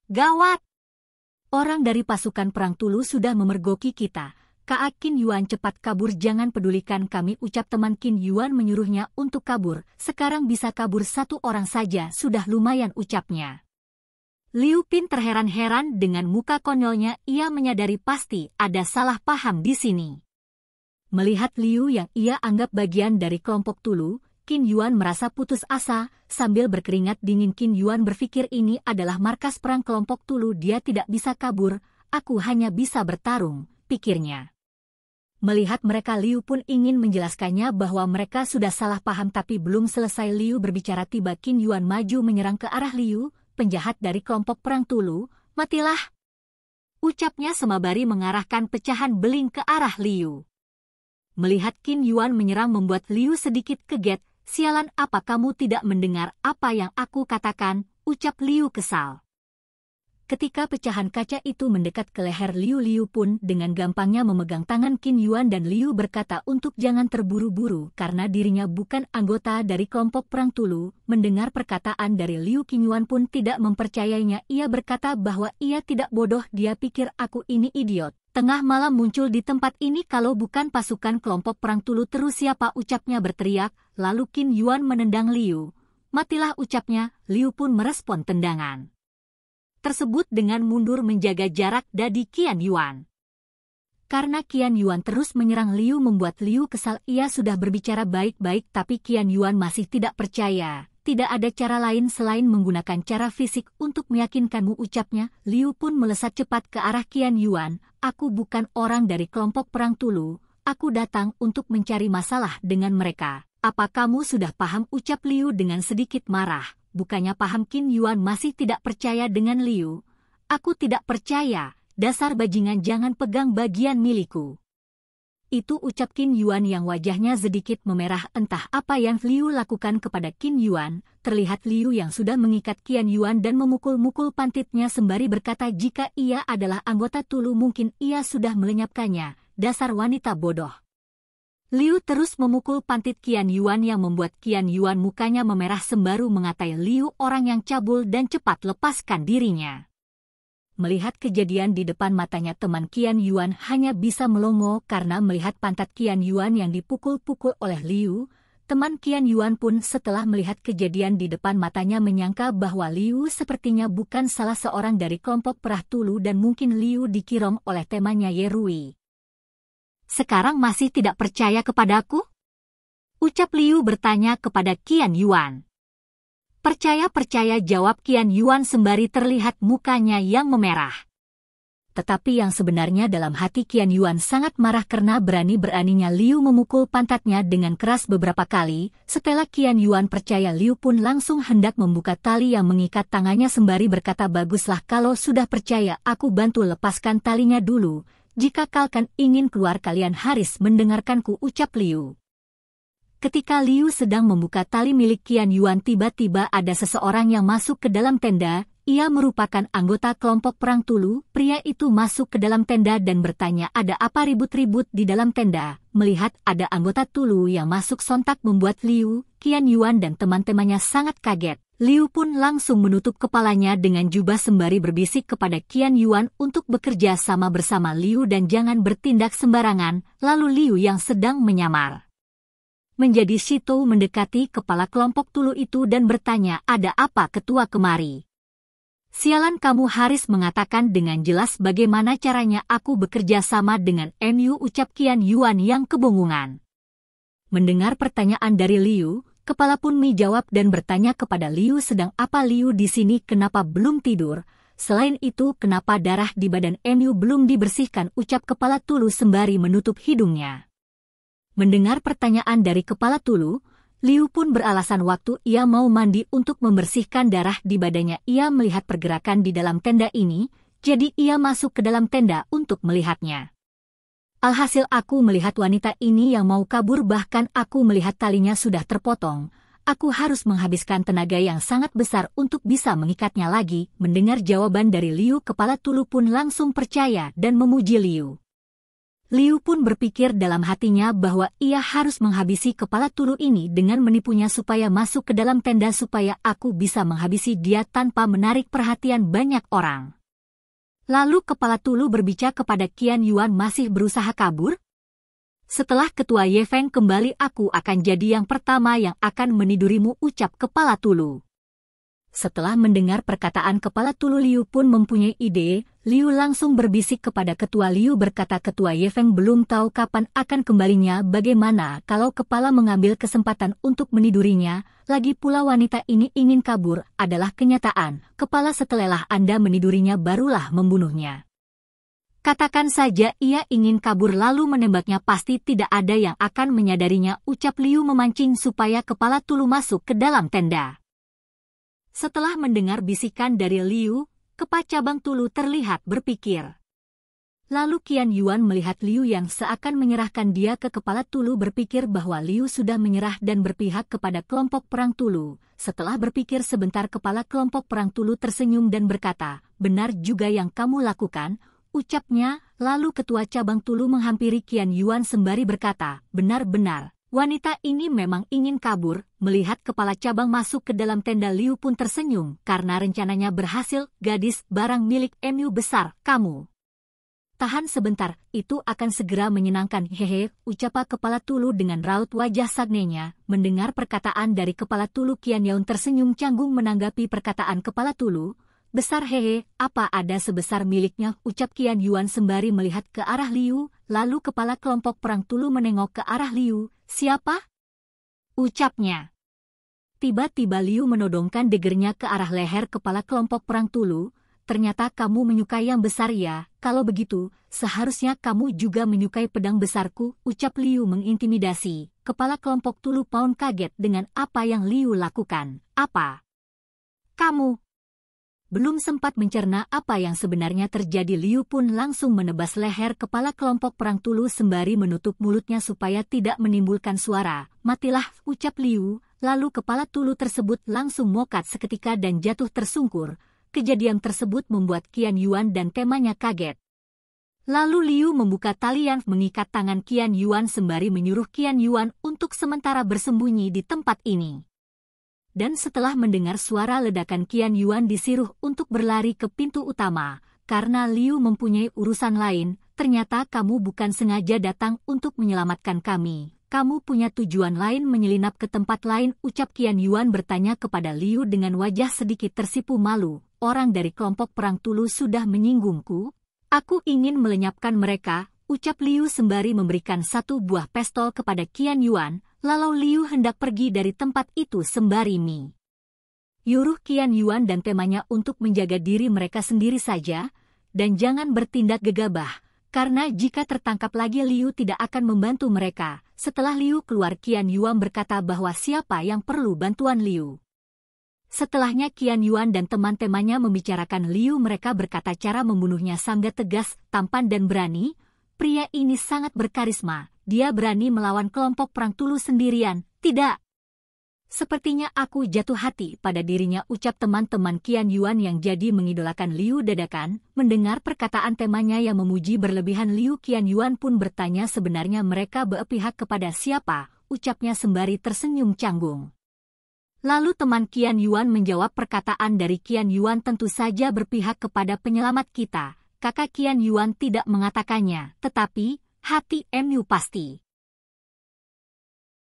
Gawat! Orang dari pasukan perang Tulu sudah memergoki kita. Kak Qin Yuan, cepat kabur, jangan pedulikan kami, ucap teman Qin Yuan menyuruhnya untuk kabur. Sekarang bisa kabur satu orang saja, sudah lumayan, ucapnya. Liu Pin terheran-heran dengan muka konyolnya, ia menyadari pasti ada salah paham di sini. Melihat Liu yang ia anggap bagian dari kelompok Tulu, Qin Yuan merasa putus asa. Sambil berkeringat dingin, Qin Yuan berpikir ini adalah markas perang kelompok Tulu, dia tidak bisa kabur, aku hanya bisa bertarung, pikirnya. Melihat mereka, Liu pun ingin menjelaskannya bahwa mereka sudah salah paham, tapi belum selesai Liu berbicara tiba Qin Yuan maju menyerang ke arah Liu, penjahat dari kelompok perang Tulu. Matilah! Ucapnya semabari mengarahkan pecahan beling ke arah Liu. Melihat Qin Yuan menyerang membuat Liu sedikit kaget. Sialan, apa kamu tidak mendengar apa yang aku katakan, ucap Liu kesal. Ketika pecahan kaca itu mendekat ke leher Liu, Liu pun dengan gampangnya memegang tangan Qin Yuan dan Liu berkata untuk jangan terburu-buru karena dirinya bukan anggota dari kelompok perang Tulu. Mendengar perkataan dari Liu, Qin Yuan pun tidak mempercayainya. Ia berkata bahwa ia tidak bodoh, dia pikir aku ini idiot. Tengah malam muncul di tempat ini kalau bukan pasukan kelompok perang Tulu, terus siapa, ucapnya berteriak. Lalu Qin Yuan menendang Liu. Matilah, ucapnya. Liu pun merespon tendangan tersebut dengan mundur menjaga jarak dari Qian Yuan. Karena Qian Yuan terus menyerang Liu membuat Liu kesal. Ia sudah berbicara baik-baik tapi Qian Yuan masih tidak percaya. Tidak ada cara lain selain menggunakan cara fisik untuk meyakinkanmu, ucapnya. Liu pun melesat cepat ke arah Qian Yuan. Aku bukan orang dari kelompok perang Tulu. Aku datang untuk mencari masalah dengan mereka. Apa kamu sudah paham, ucap Liu dengan sedikit marah. Bukannya paham, Qin Yuan masih tidak percaya dengan Liu. Aku tidak percaya, dasar bajingan, jangan pegang bagian milikku. Itu ucap Qin Yuan yang wajahnya sedikit memerah. Entah apa yang Liu lakukan kepada Qin Yuan. Terlihat Liu yang sudah mengikat Qian Yuan dan memukul-mukul pantitnya sembari berkata jika ia adalah anggota Tulu mungkin ia sudah melenyapkannya. Dasar wanita bodoh. Liu terus memukul pantit Qian Yuan yang membuat Qian Yuan mukanya memerah sembari mengatai Liu orang yang cabul dan cepat lepaskan dirinya. Melihat kejadian di depan matanya, teman Qian Yuan hanya bisa melongo karena melihat pantat Qian Yuan yang dipukul-pukul oleh Liu. Teman Qian Yuan pun setelah melihat kejadian di depan matanya menyangka bahwa Liu sepertinya bukan salah seorang dari kelompok perang Tulu dan mungkin Liu dikirong oleh temannya Ye Rui. Sekarang masih tidak percaya kepadaku? Ucap Liu bertanya kepada Qian Yuan. Percaya, jawab Qian Yuan sembari terlihat mukanya yang memerah. Tetapi yang sebenarnya dalam hati Qian Yuan sangat marah karena berani-beraninya Liu memukul pantatnya dengan keras beberapa kali. Setelah Qian Yuan percaya, Liu pun langsung hendak membuka tali yang mengikat tangannya sembari berkata, baguslah kalau sudah percaya, aku bantu lepaskan talinya dulu. Jika kalian ingin keluar kalian harus mendengarkanku, ucap Liu. Ketika Liu sedang membuka tali milik Qian Yuan, tiba-tiba ada seseorang yang masuk ke dalam tenda. Ia merupakan anggota kelompok perang Tulu. Pria itu masuk ke dalam tenda dan bertanya ada apa ribut-ribut di dalam tenda. Melihat ada anggota Tulu yang masuk sontak membuat Liu, Qian Yuan dan teman-temannya sangat kaget. Liu pun langsung menutup kepalanya dengan jubah sembari berbisik kepada Qian Yuan untuk bekerja sama bersama Liu dan jangan bertindak sembarangan. Lalu Liu yang sedang menyamar menjadi Shito mendekati kepala kelompok Tulu itu dan bertanya, ada apa ketua kemari? Sialan, kamu harus mengatakan dengan jelas bagaimana caranya aku bekerja sama dengan MU, ucap Qian Yuan yang kebingungan. Mendengar pertanyaan dari Liu, kepala pun menjawab dan bertanya kepada Liu, sedang apa Liu di sini, kenapa belum tidur? Selain itu, kenapa darah di badan MU belum dibersihkan, ucap kepala Tulu sembari menutup hidungnya. Mendengar pertanyaan dari kepala Tulu, Liu pun beralasan waktu ia mau mandi untuk membersihkan darah di badannya. Ia melihat pergerakan di dalam tenda ini, jadi ia masuk ke dalam tenda untuk melihatnya. Alhasil aku melihat wanita ini yang mau kabur, bahkan aku melihat talinya sudah terpotong. Aku harus menghabiskan tenaga yang sangat besar untuk bisa mengikatnya lagi. Mendengar jawaban dari Liu, kepala Tulu pun langsung percaya dan memuji Liu. Liu pun berpikir dalam hatinya bahwa ia harus menghabisi kepala tulu ini dengan menipunya supaya masuk ke dalam tenda supaya aku bisa menghabisi dia tanpa menarik perhatian banyak orang. Lalu kepala tulu berbicara kepada Qian Yuan masih berusaha kabur. Setelah ketua Ye Feng kembali aku akan jadi yang pertama yang akan menidurimu, ucap kepala tulu. Setelah mendengar perkataan kepala tulu, Liu pun mempunyai ide. Liu langsung berbisik kepada ketua Liu berkata, ketua Ye Feng belum tahu kapan akan kembalinya, bagaimana kalau kepala mengambil kesempatan untuk menidurinya, lagi pula wanita ini ingin kabur adalah kenyataan, kepala setelah Anda menidurinya barulah membunuhnya. Katakan saja ia ingin kabur lalu menembaknya, pasti tidak ada yang akan menyadarinya, ucap Liu memancing supaya kepala tulu masuk ke dalam tenda. Setelah mendengar bisikan dari Liu, kepala cabang tulu terlihat berpikir. Lalu Qian Yuan melihat Liu yang seakan menyerahkan dia ke kepala tulu, berpikir bahwa Liu sudah menyerah dan berpihak kepada kelompok perang tulu. Setelah berpikir sebentar, kepala kelompok perang tulu tersenyum dan berkata, benar juga yang kamu lakukan, ucapnya. Lalu ketua cabang tulu menghampiri Qian Yuan sembari berkata, benar-benar. Wanita ini memang ingin kabur. Melihat kepala cabang masuk ke dalam tenda, Liu pun tersenyum karena rencananya berhasil. Gadis, barang milik MU besar, kamu. Tahan sebentar, itu akan segera menyenangkan, hehe, ucap kepala tulu dengan raut wajah sagnenya. Mendengar perkataan dari kepala tulu, Qian Yuan tersenyum canggung menanggapi perkataan kepala tulu. Besar, hehe, apa ada sebesar miliknya, ucap Qian Yuan sembari melihat ke arah Liu. Lalu kepala kelompok perang tulu menengok ke arah Liu. Siapa? Ucapnya. Tiba-tiba Liu menodongkan degernya ke arah leher kepala kelompok perang tulu. Ternyata kamu menyukai yang besar ya, kalau begitu, seharusnya kamu juga menyukai pedang besarku, ucap Liu mengintimidasi. Kepala kelompok tulu Pound kaget dengan apa yang Liu lakukan. Apa? Kamu? Belum sempat mencerna apa yang sebenarnya terjadi, Liu pun langsung menebas leher kepala kelompok perang tulu sembari menutup mulutnya supaya tidak menimbulkan suara. Matilah, ucap Liu, lalu kepala tulu tersebut langsung mokat seketika dan jatuh tersungkur. Kejadian tersebut membuat Qian Yuan dan temannya kaget. Lalu Liu membuka talian mengikat tangan Qian Yuan sembari menyuruh Qian Yuan untuk sementara bersembunyi di tempat ini. Dan setelah mendengar suara ledakan, Qian Yuan disuruh untuk berlari ke pintu utama. Karena Liu mempunyai urusan lain, ternyata kamu bukan sengaja datang untuk menyelamatkan kami. Kamu punya tujuan lain menyelinap ke tempat lain, ucap Qian Yuan bertanya kepada Liu dengan wajah sedikit tersipu malu. Orang dari kelompok perang tulu sudah menyinggungku. Aku ingin melenyapkan mereka, ucap Liu sembari memberikan satu buah pistol kepada Qian Yuan. Lalu Liu hendak pergi dari tempat itu sembari nyuruh Qian Yuan dan temannya untuk menjaga diri mereka sendiri saja, dan jangan bertindak gegabah, karena jika tertangkap lagi Liu tidak akan membantu mereka. Setelah Liu keluar, Qian Yuan berkata bahwa siapa yang perlu bantuan Liu. Setelahnya Qian Yuan dan teman-temannya membicarakan Liu, mereka berkata cara membunuhnya sangat tegas, tampan dan berani. Pria ini sangat berkarisma. Dia berani melawan kelompok perang tulu sendirian, tidak? Sepertinya aku jatuh hati pada dirinya, ucap teman-teman Qian Yuan yang jadi mengidolakan Liu dadakan. Mendengar perkataan temannya yang memuji berlebihan Liu, Qian Yuan pun bertanya sebenarnya mereka berpihak kepada siapa, ucapnya sembari tersenyum canggung. Lalu teman Qian Yuan menjawab perkataan dari Qian Yuan tentu saja berpihak kepada penyelamat kita. Kakak Qian Yuan tidak mengatakannya, tetapi hati MU pasti